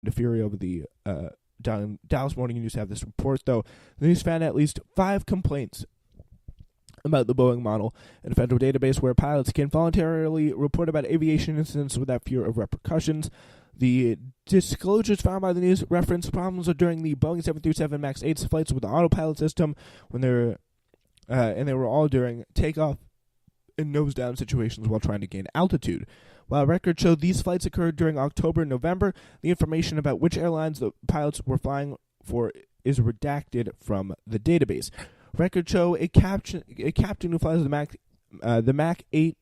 the fury over the Dallas Morning News have this report, though. The news found at least 5 complaints about the Boeing model in a federal database where pilots can voluntarily report about aviation incidents without fear of repercussions. The disclosures found by the news reference problems during the Boeing 737 MAX 8 flights with the autopilot system when they were all during takeoff and nose-down situations while trying to gain altitude. While records show these flights occurred during October and November, the information about which airlines the pilots were flying for is redacted from the database. Records show a captain who flies the MAX 8,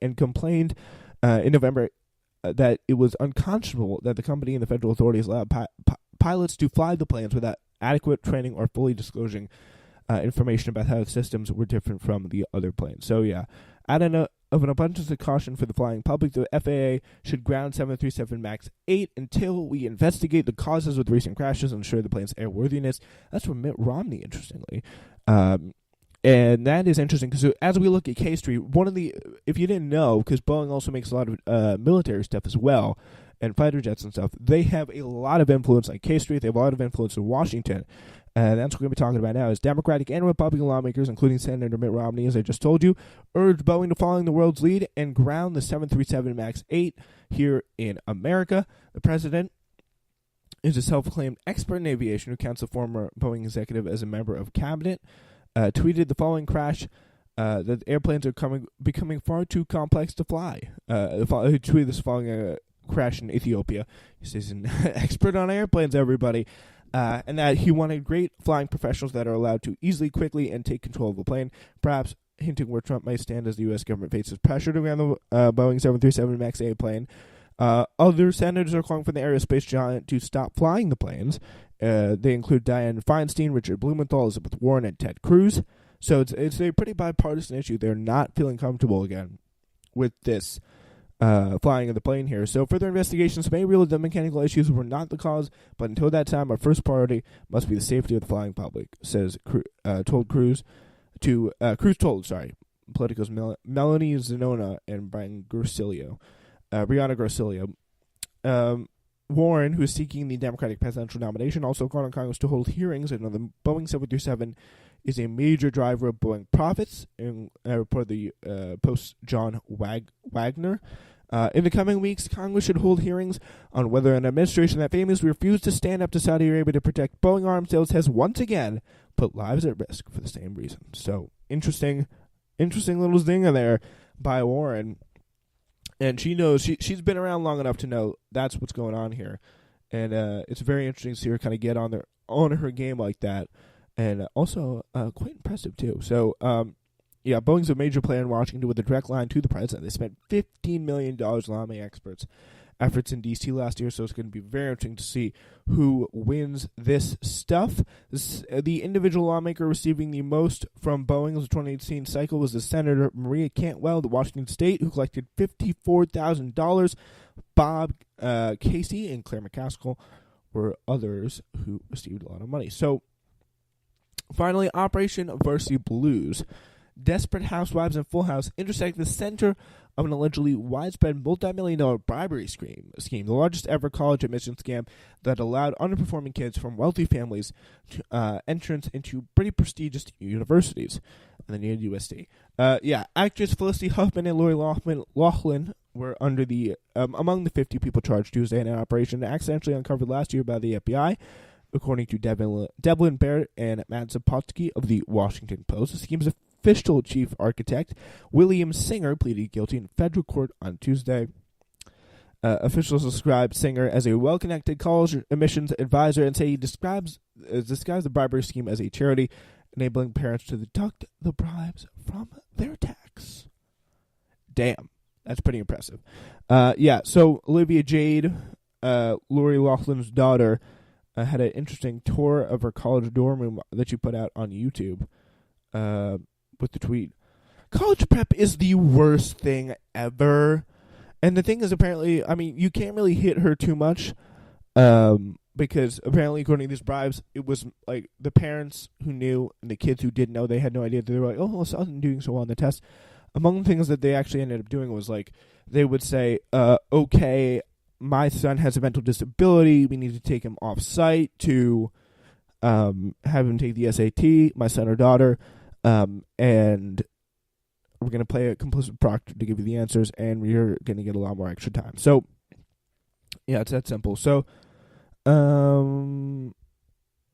and complained in November that it was unconscionable that the company and the federal authorities allowed pilots to fly the planes without adequate training or fully disclosing information about how the systems were different from the other planes. So, yeah, out of an abundance of caution for the flying public, the FAA should ground 737 MAX 8 until we investigate the causes of the recent crashes and ensure the plane's airworthiness. That's from Mitt Romney, interestingly. And that is interesting because as we look at K Street, if you didn't know, because Boeing also makes a lot of military stuff as well, and fighter jets and stuff, they have a lot of influence on K Street. They have a lot of influence in Washington. And that's what we're going to be talking about now, is Democratic and Republican lawmakers, including Senator Mitt Romney, as I just told you, urged Boeing to follow the world's lead and ground the 737 MAX 8 here in America. The president is a self-proclaimed expert in aviation who counts a former Boeing executive as a member of cabinet, tweeted the following crash, that airplanes are becoming far too complex to fly. He tweeted this following a crash in Ethiopia. He says he's an expert on airplanes, everybody. And that he wanted great flying professionals that are allowed to easily, quickly, and take control of a plane, perhaps hinting where Trump might stand as the U.S. government faces pressure to ground the Boeing 737 MAX 8 plane. Other senators are calling for the aerospace giant to stop flying the planes. They include Dianne Feinstein, Richard Blumenthal, Elizabeth Warren, and Ted Cruz. So it's a pretty bipartisan issue. They're not feeling comfortable again with this flying of the plane here. So further investigations may reveal the mechanical issues were not the cause, but until that time, our first priority must be the safety of the flying public, says Cruz told Politico's Melanie Zanona and Brianna Grossilio. Warren, who is seeking the Democratic presidential nomination, also called on Congress to hold hearings. And the Boeing 737 is a major driver of Boeing profits, and report the Post's John Wagner. In the coming weeks, Congress should hold hearings on whether an administration that famously refused to stand up to Saudi Arabia to protect Boeing arms sales has once again put lives at risk for the same reason. So, interesting little zinger there by Warren. And she knows, she's been around long enough to know that's what's going on here. And it's very interesting to see her kind of get on her game like that. And also quite impressive, too. So, Boeing's a major player in Washington with a direct line to the president. They spent $15 million lobbying experts' efforts in D.C. last year, so it's going to be very interesting to see who wins this stuff. The individual lawmaker receiving the most from Boeing's 2018 cycle was the Senator Maria Cantwell, the Washington State, who collected $54,000. Bob Casey and Claire McCaskill were others who received a lot of money. So, finally, Operation Varsity Blues. Desperate housewives and Full House intersect the center of an allegedly widespread multi-million-dollar bribery scheme, the largest ever college admission scam that allowed underperforming kids from wealthy families entrance into pretty prestigious universities. And then you had USD. Actress Felicity Huffman and Lori Loughlin were under among the 50 people charged Tuesday in an operation accidentally uncovered last year by the FBI. According to Devlin Barrett and Matt Zapotsky of the Washington Post, the scheme's official chief architect, William Singer, pleaded guilty in federal court on Tuesday. Officials described Singer as a well-connected college admissions advisor and say he describes the bribery scheme as a charity, enabling parents to deduct the bribes from their tax. Damn, that's pretty impressive. So Olivia Jade, Lori Loughlin's daughter, had an interesting tour of her college dorm room that she put out on YouTube with the tweet, "College prep is the worst thing ever." And the thing is, apparently, I mean, you can't really hit her too much because apparently, according to these bribes, it was like the parents who knew and the kids who didn't know, they had no idea. They were like, oh, I wasn't doing so well on the test. Among the things that they actually ended up doing was like they would say, okay, my son has a mental disability. We need to take him off site to have him take the SAT, my son or daughter, and we're going to play a complicit proctor to give you the answers, and we're going to get a lot more extra time. So, yeah, it's that simple. So,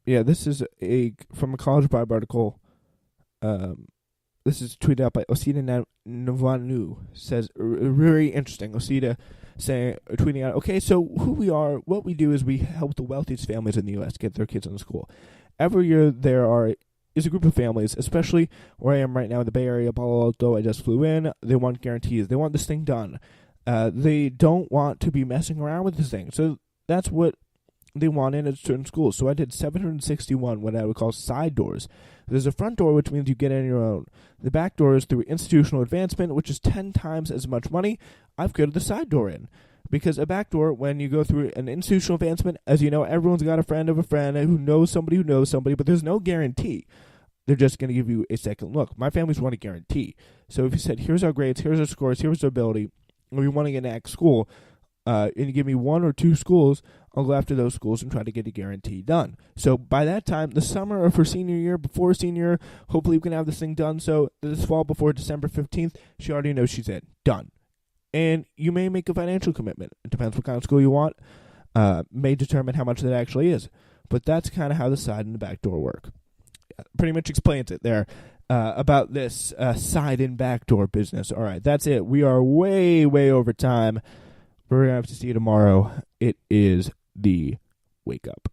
this is from a College Vibe article. This is tweeted out by Osita Navanu. Says, very interesting. Osita tweeting out, okay, so who we are, what we do is we help the wealthiest families in the U.S. get their kids into school. Every year there is a group of families, especially where I am right now in the Bay Area, Palo Alto. I just flew in. They want guarantees. They want this thing done. They don't want to be messing around with this thing. So that's what they want in at certain schools. So I did 761 what I would call side doors. There's a front door, which means you get in your own. The back door is through institutional advancement, which is 10 times as much money. I've created the side door in. Because a back door, when you go through an institutional advancement, as you know, everyone's got a friend of a friend who knows somebody, but there's no guarantee. They're just going to give you a second look. My families want a guarantee. So if you said, here's our grades, here's our scores, here's our ability, or you want to get an X school, and you give me 1 or 2 schools, I'll go after those schools and try to get a guarantee done. So by that time, the summer of her senior year, before senior year, hopefully we can have this thing done. So this fall before December 15th, she already knows she's in. Done. And you may make a financial commitment. It depends what kind of school you want. May determine how much that actually is. But that's kind of how the side and the back door work. Pretty much explains it there about this side and back door business. All right, that's it. We are way, way over time. We're going to have to see you tomorrow. It is the Wake Up.